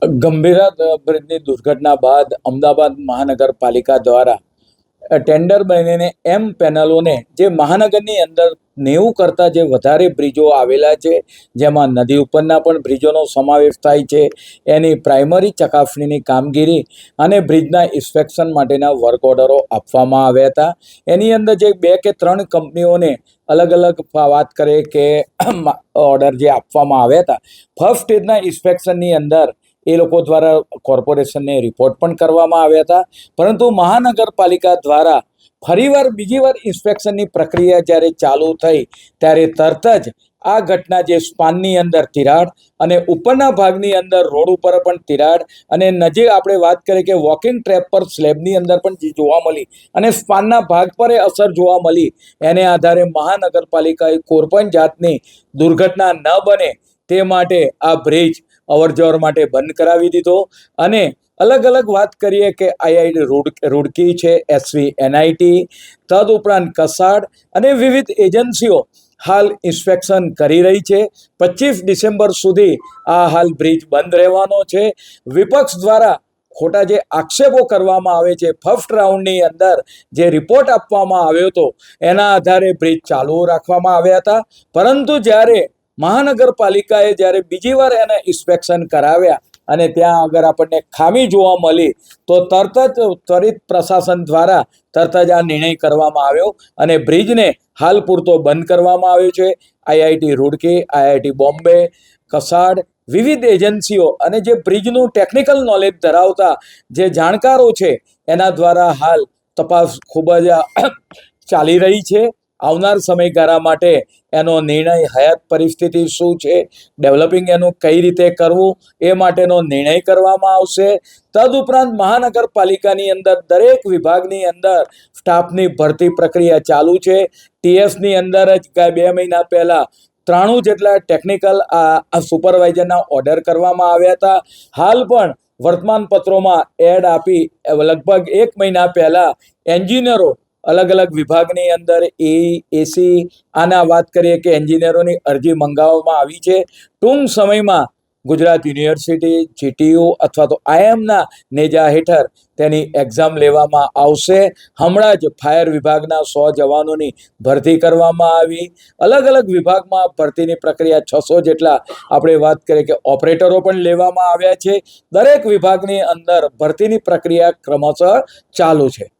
ગંભીરા બ્રિજની દુર્ઘટના બાદ અમદાવાદ મહાનગરપાલિકા દ્વારા ટેન્ડર બનીને એમ પેનલોને જે મહાનગરની અંદર 90 કરતાં જે વધારે બ્રિજો આવેલા છે, જેમાં નદી ઉપરના પણ બ્રિજોનો સમાવેશ થાય છે, એની પ્રાઇમરી ચકાસણીની કામગીરી અને બ્રિજના ઇન્સ્પેક્શન માટેના વર્ક ઓર્ડરો આપવામાં આવ્યા હતા. એની અંદર જે 2 કે 3 કંપનીઓને અલગ અલગ વાત કરે કે ઓર્ડર જે આપવામાં આવ્યા હતા, ફર્સ્ટ સ્ટેજના ઇન્સ્પેક્શનની અંદર એ લોકો દ્વારા કોર્પોરેશનને રિપોર્ટ પણ કરવામાં આવ્યા હતા. પરંતુ મહાનગરપાલિકા દ્વારા ફરીવાર બીજી વાર ઇન્સ્પેક્શનની પ્રક્રિયા જ્યારે ચાલુ થઈ ત્યારે તરત જ આ ઘટના જે સ્પાનની અંદર તિરાડ અને ઉપરના ભાગની અંદર રોડ ઉપર પણ તિરાડ અને નજીક આપણે વાત કરીએ કે વોકિંગ ટ્રેપ પર સ્લેબની અંદર પણ જે જોવા મળી અને સ્પાનના ભાગ પર અસર જોવા મળી, એને આધારે મહાનગરપાલિકાએ કોઈ પણ જાતની દુર્ઘટના ન બને તે માટે આ બ્રિજ અવરજવર માટે બંધ કરાવી દીધો. અને અલગ અલગ વાત કરીએ કે આઈઆઈટી રૂડકી છે, એસવીએનઆઈટી, તદુપરાંત કસાડ અને વિવિધ એજન્સીઓ હાલ ઇન્સ્પેક્શન કરી રહી છે. 25 ડિસેમ્બર સુધી આ હાલ બ્રિજ બંધ રહેવાનો છે. વિપક્ષ દ્વારા ખોટા જે આક્ષેપો કરવામાં આવે છે, ફર્સ્ટ રાઉન્ડની અંદર જે રિપોર્ટ આપવામાં આવ્યો હતો એના આધારે બ્રિજ ચાલુ રાખવામાં આવ્યા હતા. પરંતુ જ્યારે મહાનગરપાલિકાએ જ્યારે બીજી વાર એને ઇન્સ્પેક્શન કરાવ્યા અને ત્યાં આગળ આપણને ખામી જોવા મળી તો તરત જ ત્વરિત પ્રશાસન દ્વારા તરત જ આ નિર્ણય કરવામાં આવ્યો અને બ્રિજને હાલ પૂરતો બંધ કરવામાં આવ્યો છે. આઈઆઈટી રૂડકી, આઈઆઈટી બોમ્બે, કસાડ, વિવિધ એજન્સીઓ અને જે બ્રિજનું ટેકનિકલ નોલેજ ધરાવતા જે જાણકારો છે એના દ્વારા હાલ તપાસ ખૂબ જ ચાલી રહી છે. આવનાર સમયગાળા માટે એનો નિર્ણય હયાત પરિસ્થિતિ શું છે, ડેવલપિંગ એનું કઈ રીતે કરવું એ માટેનો નિર્ણય કરવામાં આવશે. તદુપરાંત મહાનગરપાલિકાની અંદર દરેક વિભાગની અંદર સ્ટાફની ભરતી પ્રક્રિયા ચાલુ છે. ટીએસની અંદર જ 2 મહિના પહેલા 93 જેટલા ટેકનિકલ સુપરવાઇઝરના ઓર્ડર કરવામાં આવ્યા હતા. હાલ પણ વર્તમાનપત્રોમાં એડ આપી લગભગ 1 મહિના પહેલા એન્જિનિયરો અલગ અલગ વિભાગની અંદર એસી આના વાત કરીએ કે એન્જિનિયરોની અરજી મંગાવવામાં આવી છે. ટૂંક સમયમાં ગુજરાત યુનિવર્સિટી, જીટીયુ અથવા તો આઈએમના નેજા હેઠળ તેની એક્ઝામ લેવામાં આવશે. હમણાં જ ફાયર વિભાગના 100 જવાનોની ભરતી કરવામાં આવી. અલગ અલગ વિભાગમાં ભરતીની પ્રક્રિયા 600 જેટલા આપણે વાત કરીએ કે ઓપરેટરો પણ લેવામાં આવ્યા છે. દરેક વિભાગની અંદર ભરતીની પ્રક્રિયા ક્રમશઃ ચાલુ છે.